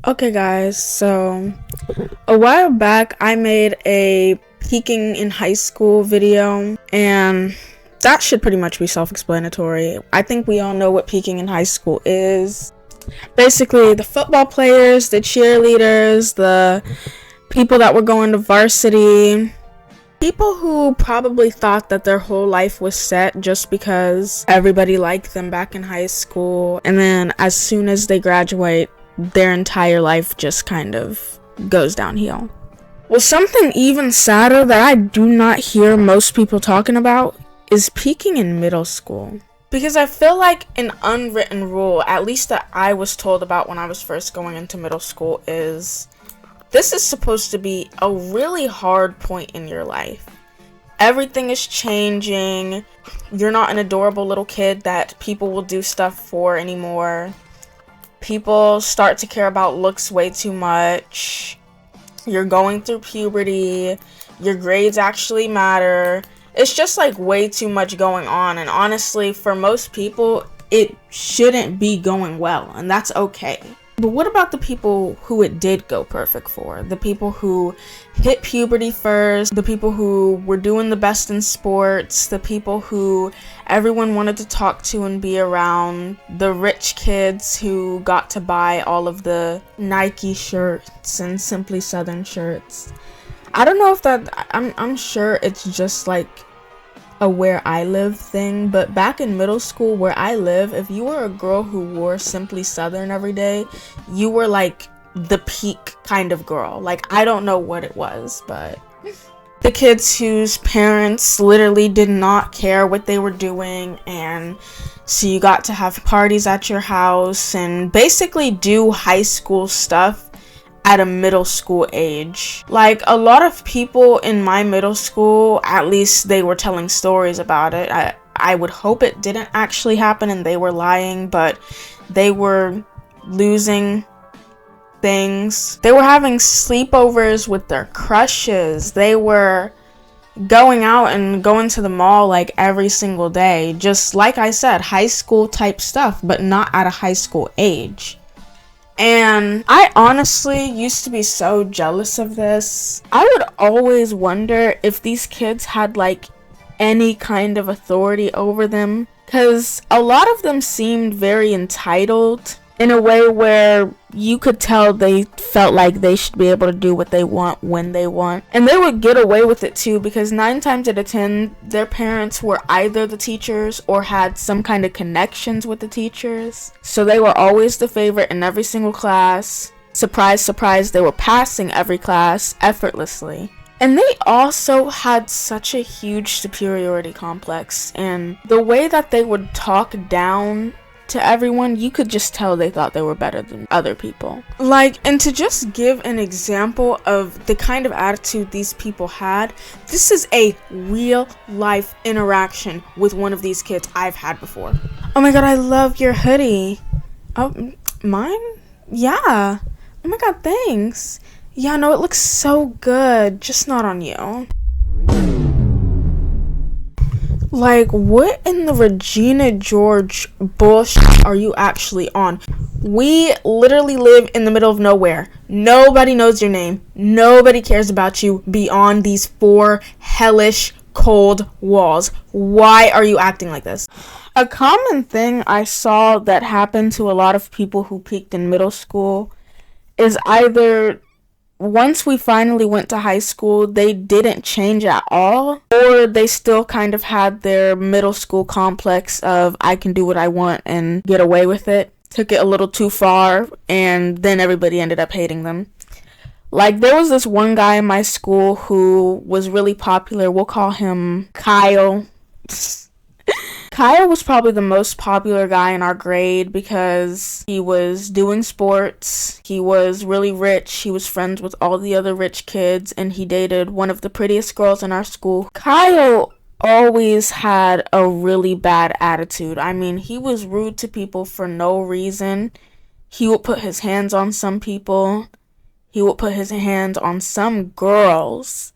Okay, guys, so a while back I made a peaking in high school video, and that should pretty much be self-explanatory. I think we all know what peaking in high school is. Basically, the football players, the cheerleaders, the people that were going to varsity, people who probably thought that their whole life was set just because everybody liked them back in high school, and then as soon as they graduate, their entire life just kind of goes downhill. Well, something even sadder that I do not hear most people talking about is peaking in middle school. Because I feel like an unwritten rule, at least that I was told about when I was first going into middle school, is this is supposed to be a really hard point in your life. Everything is changing. You're not an adorable little kid that people will do stuff for anymore. People start to care about looks way too much. You're going through puberty. Your grades actually matter. It's just like way too much going on. And honestly, for most people, it shouldn't be going well. And that's okay. But what about the people who it did go perfect for? The people who hit puberty first, the people who were doing the best in sports, the people who everyone wanted to talk to and be around, the rich kids who got to buy all of the Nike shirts and Simply Southern shirts. I don't know if I'm sure it's just like a where I live thing, but back in middle school where I live, if you were a girl who wore Simply Southern every day, you were like the peak kind of girl. Like, I don't know what it was, but the kids whose parents literally did not care what they were doing, and so you got to have parties at your house and basically do high school stuff at a middle school age. Like, a lot of people in my middle school, at least they were telling stories about it. I would hope it didn't actually happen and they were lying, but they were losing things. They were having sleepovers with their crushes. They were going out and going to the mall like every single day. Just like I said, high school type stuff, but not at a high school age. And I honestly used to be so jealous of this. I would always wonder if these kids had like any kind of authority over them, because a lot of them seemed very entitled in a way where you could tell they felt like they should be able to do what they want when they want. And they would get away with it too, because 9 times out of 10, their parents were either the teachers or had some kind of connections with the teachers. So they were always the favorite in every single class. Surprise, surprise, they were passing every class effortlessly. And they also had such a huge superiority complex, and the way that they would talk down to everyone, you could just tell they thought they were better than other people. Like, and to just give an example of the kind of attitude these people had, this is a real life interaction with one of these kids I've had before. Oh my god, I love your hoodie. Oh, mine? Yeah. Oh my god, thanks. Yeah, no, it looks so good, just not on you. Like, what in the Regina George bullshit are you actually on? We literally live in the middle of nowhere. Nobody knows your name. Nobody cares about you beyond these 4 hellish cold walls. Why are you acting like this? A common thing I saw that happened to a lot of people who peaked in middle school is either once we finally went to high school, they didn't change at all, or they still kind of had their middle school complex of I can do what I want and get away with it. Took it a little too far, and then everybody ended up hating them. Like, there was this one guy in my school who was really popular. We'll call him Kyle. Kyle was probably the most popular guy in our grade because he was doing sports, he was really rich, he was friends with all the other rich kids, and he dated one of the prettiest girls in our school. Kyle always had a really bad attitude. I mean, he was rude to people for no reason. He would put his hands on some people. He would put his hands on some girls.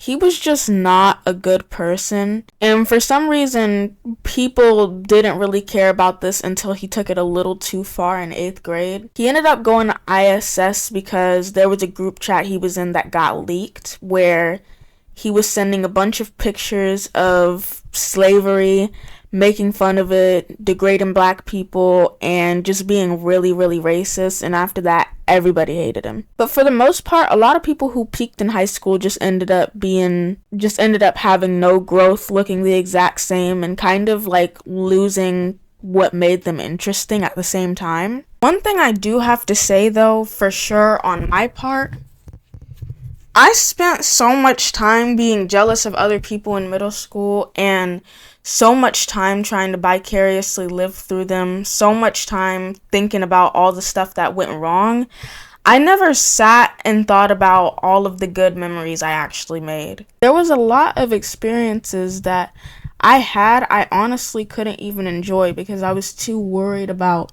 He was just not a good person. And for some reason, people didn't really care about this until he took it a little too far in 8th grade. He ended up going to ISS because there was a group chat he was in that got leaked where he was sending a bunch of pictures of slavery, making fun of it, degrading black people, and just being really, really racist. And after that, everybody hated him. But for the most part, a lot of people who peaked in high school just ended up having no growth, looking the exact same, and kind of like losing what made them interesting at the same time. One thing I do have to say though, for sure on my part, I spent so much time being jealous of other people in middle school and so much time trying to vicariously live through them, so much time thinking about all the stuff that went wrong. I never sat and thought about all of the good memories I actually made. There was a lot of experiences that I honestly couldn't even enjoy because I was too worried about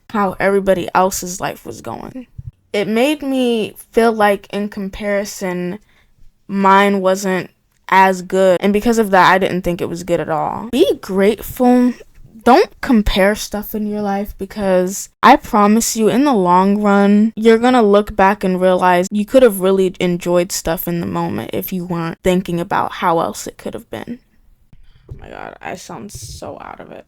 how everybody else's life was going. It made me feel like, in comparison, mine wasn't as good. And because of that, I didn't think it was good at all. Be grateful. Don't compare stuff in your life because I promise you, in the long run, you're gonna look back and realize you could have really enjoyed stuff in the moment if you weren't thinking about how else it could have been. Oh my god, I sound so out of it.